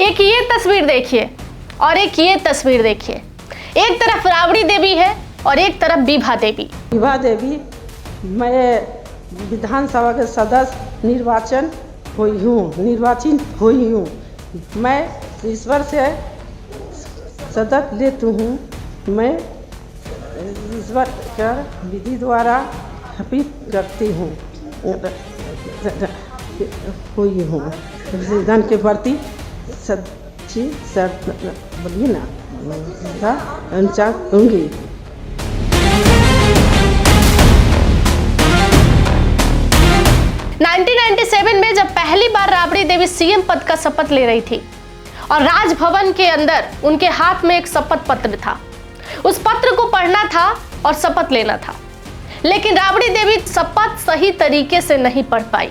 एक ये तस्वीर देखिए और एक ये तस्वीर देखिए। एक तरफ राबड़ी देवी है और एक तरफ विभा देवी। विभा देवी, मैं विधानसभा के सदस्य निर्वाचित हुई हूँ। मैं ईश्वर से सदस्य लेती हूँ। मैं ईश्वर का विधि द्वारा हफीज करती हूँ हुई हूँ। संविधान के प्रति सच्ची बोलिए ना अनुसार दूंगी। में जब पहली बार राबड़ी देवी सीएम पद का शपथ ले रही थी और राजभवन के अंदर उनके हाथ में एक शपथ पत्र था, उस पत्र को पढ़ना था और शपथ लेना था, लेकिन राबड़ी देवी शपथ सही तरीके से नहीं पढ़ पाई।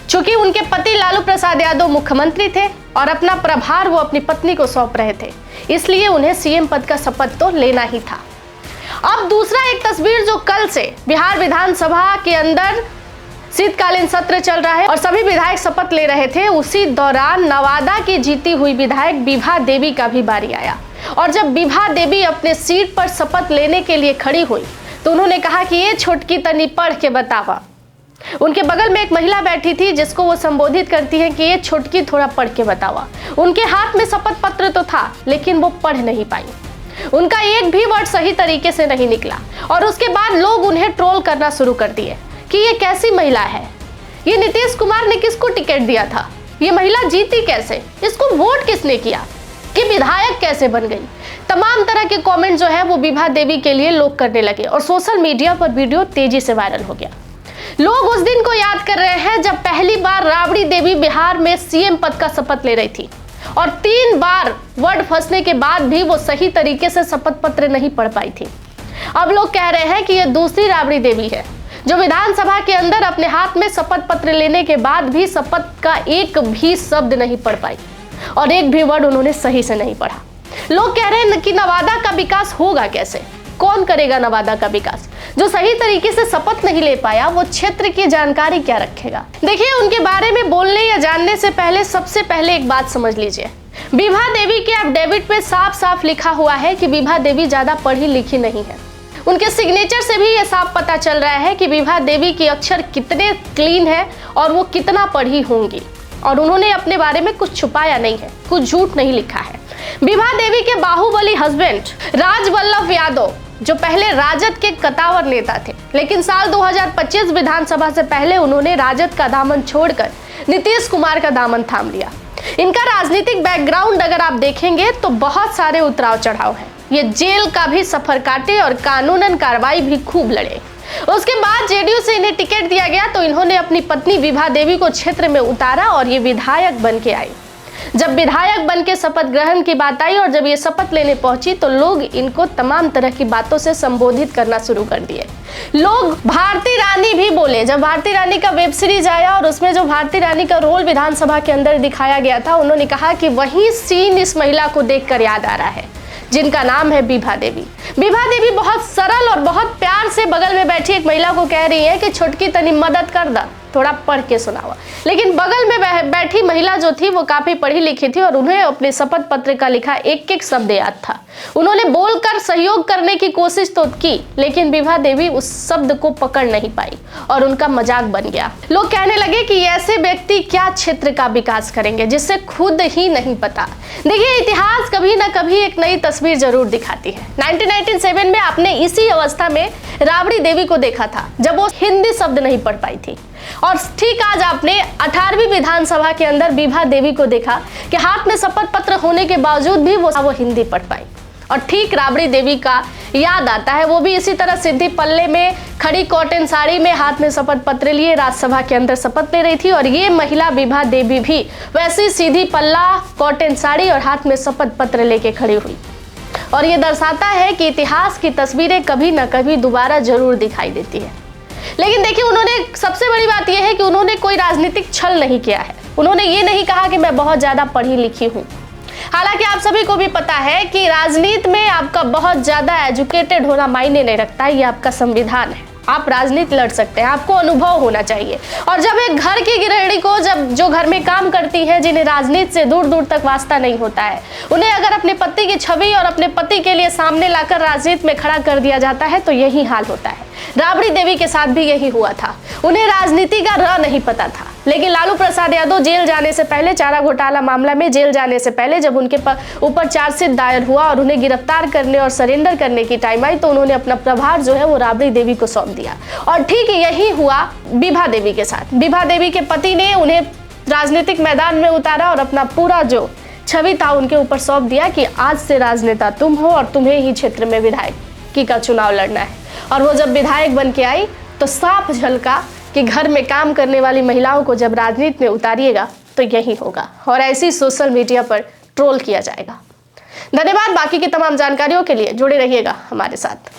चूंकि उनके पति लालू प्रसाद यादव मुख्यमंत्री थे और अपना प्रभार वो अपनी पत्नी को सौंप रहे थे, इसलिए उन्हें सीएम पद का शपथ तो लेना ही था। अब दूसरा एक तस्वीर जो कल से बिहार विधानसभा के अंदर शीतकालीन सत्र चल रहा है और सभी विधायक शपथ ले रहे थे, उसी दौरान नवादा की जीती हुई विधायक विभा देवी का भी बारी आया। और जब विभा देवी अपने सीट पर शपथ लेने के लिए खड़ी हुई तो उन्होंने कहा कि ये छोटकी तनी पढ़ के बतावा। उनके बगल में एक महिला बैठी थी जिसको वो संबोधित करती है कि ये छोटकी थोड़ा पढ़ के बतावा। उनके हाथ में शपथ पत्र तो था लेकिन वो पढ़ नहीं पाई, उनका एक भी वर्ड सही तरीके से नहीं निकला और उसके बाद लोग उन्हें ट्रोल करना शुरू कर दिए कि ये कैसी महिला है, ये नीतीश कुमार ने किसको टिकट दिया था, ये महिला जीती कैसे, इसको वोट किसने किया, कि विधायक कैसे बन गई। तमाम तरह के कमेंट जो है वो विभा देवी के लिए लोग करने लगे और सोशल मीडिया पर वीडियो तेजी से वायरल हो गया। लोग उस दिन को याद कर रहे हैं जब पहली बार राबड़ी देवी बिहार में सीएम पद का शपथ ले रही थी और 3 बार वर्ड फंसने के बाद भी वो सही तरीके से शपथ पत्र नहीं पढ़ पाई थी। अब लोग कह रहे हैं कि ये दूसरी राबड़ी देवी है जो विधानसभा के अंदर अपने हाथ में शपथ पत्र लेने के बाद भी शपथ का एक भी शब्द नहीं पढ़ पाई और एक भी वर्ड उन्होंने सही से नहीं पढ़ा। लोग कह रहे हैं कि नवादा का विकास होगा कैसे, कौन करेगा नवादा का विकास, जो सही तरीके से शपथ नहीं ले पाया वो क्षेत्र की जानकारी क्या रखेगा। देखिए, उनके बारे में बोलने या जानने से पहले सबसे पहले एक बात समझ लीजिए। विभा देवी के एफिडेविट पे साफ साफ लिखा हुआ है कि विभा देवी ज्यादा पढ़ी लिखी नहीं है। उनके सिग्नेचर से भी ये साफ पता चल रहा है कि विभा देवी के अक्षर कितने क्लीन है और वो कितना पढ़ी होंगी और उन्होंने अपने बारे में कुछ छुपाया नहीं है, कुछ झूठ नहीं लिखा है। विभा देवी के बाहुबली हस्बैंड राजवल्लभ यादव जो पहले राजद के कतावर नेता थे, लेकिन साल 2025 विधानसभा से पहले उन्होंने राजद का दामन छोड़कर नीतीश कुमार का दामन थाम लिया। इनका राजनीतिक बैकग्राउंड अगर आप देखेंगे तो बहुत सारे उतराव चढ़ाव है। ये जेल का भी सफर काटे और कानूनन कार्रवाई भी खूब लड़े। उसके बाद जेडीयू से इन्हें टिकट दिया गया तो इन्होंने अपनी पत्नी विभा देवी को क्षेत्र में उतारा और ये विधायक बन के आई। जब विधायक बन के शपथ ग्रहण की बात आई और जब ये शपथ लेने पहुंची तो लोग इनको तमाम तरह की बातों से संबोधित करना शुरू कर दिए। लोग भारती रानी भी बोले। जब भारती रानी का वेब सीरीज आया और उसमें जो भारती रानी का रोल विधानसभा के अंदर दिखाया गया था, उन्होंने कहा कि वही सीन इस महिला को देखकर याद आ रहा है जिनका नाम है विभा देवी। विभा देवी बहुत सरल और बहुत प्यार से बगल में बैठी एक महिला को कह रही है कि छोटकी तनी मदद कर दा, थोड़ा पढ़ के सुनावा। लेकिन बगल में बैठी महिला जो थी वो काफी पढ़ी लिखी थी और उन्हें अपने शपथ पत्र का लिखा एक एक शब्द याद था। उन्होंने बोलकर सहयोग करने की कोशिश तो की, लेकिन विभा देवी उस शब्द को पकड़ नहीं पाई और उनका मजाक बन गया। लोग कहने लगे कि ऐसे व्यक्ति क्या क्षेत्र का विकास करेंगे जिससे खुद ही नहीं पता। देखिए, इतिहास कभी ना कभी एक नई तस्वीर जरूर दिखाती है। 1997 में आपने इसी अवस्था में राबड़ी देवी को देखा था जब वो हिंदी शब्द नहीं पढ़ पाई थी और ठीक आज आपने 18वीं विधानसभा के अंदर विभा देवी को देखा कि हाथ में शपथ पत्र होने के बावजूद भी वो हिंदी पढ़ पाई। और ठीक राबड़ी देवी का याद आता है, वो भी इसी तरह सीधी पल्ले में खड़ी कॉटन साड़ी में हाथ में शपथ पत्र लिए राज्यसभा के अंदर शपथ ले रही थी और ये महिला विभा देवी भी वैसी सीधी पल्ला कॉटन साड़ी और हाथ में शपथ पत्र लेके खड़ी हुई। और ये दर्शाता है कि इतिहास की तस्वीरें कभी ना कभी दोबारा जरूर दिखाई देती है। लेकिन देखिए, उन्होंने सबसे बड़ी बात यह है कि उन्होंने कोई राजनीतिक छल नहीं किया है। उन्होंने ये नहीं कहा कि मैं बहुत ज्यादा पढ़ी लिखी हूँ। हालांकि आप सभी को भी पता है कि राजनीति में आपका बहुत ज्यादा एजुकेटेड होना मायने नहीं रखता है, ये आपका संविधान है। आप राजनीति लड़ सकते हैं, आपको अनुभव होना चाहिए। और जब एक घर की गृहिणी को, जब जो घर में काम करती है, जिन्हें राजनीति से दूर दूर तक वास्ता नहीं होता है, उन्हें अगर अपने पति की छवि और अपने पति के लिए सामने लाकर राजनीति में खड़ा कर दिया जाता है तो यही हाल होता है। राबड़ी देवी के साथ भी यही हुआ था। उन्हें राजनीति का र नहीं पता था, लेकिन लालू प्रसाद यादव जेल जाने से पहले, चारा घोटाला मामला में जेल जाने से पहले, जब उनके ऊपर चार्जशीट दायर हुआ और उन्हें गिरफ्तार करने और सरेंडर करने की टाइम आई, तो उन्होंने अपना प्रभार जो है वो राबड़ी देवी को सौंप दिया। और ठीक यही हुआ विभा देवी के साथ। विभा देवी के पति ने उन्हें राजनीतिक मैदान में उतारा और अपना पूरा जो छवि था उनके ऊपर सौंप दिया कि आज से राजनेता तुम हो और तुम्हें ही क्षेत्र में विधायक का चुनाव लड़ना है। और वो जब विधायक बन के आई तो साफ झलका कि घर में काम करने वाली महिलाओं को जब राजनीति में उतारिएगा तो यही होगा, और ऐसी सोशल मीडिया पर ट्रोल किया जाएगा। धन्यवाद। बाकी की तमाम जानकारियों के लिए जुड़े रहिएगा हमारे साथ।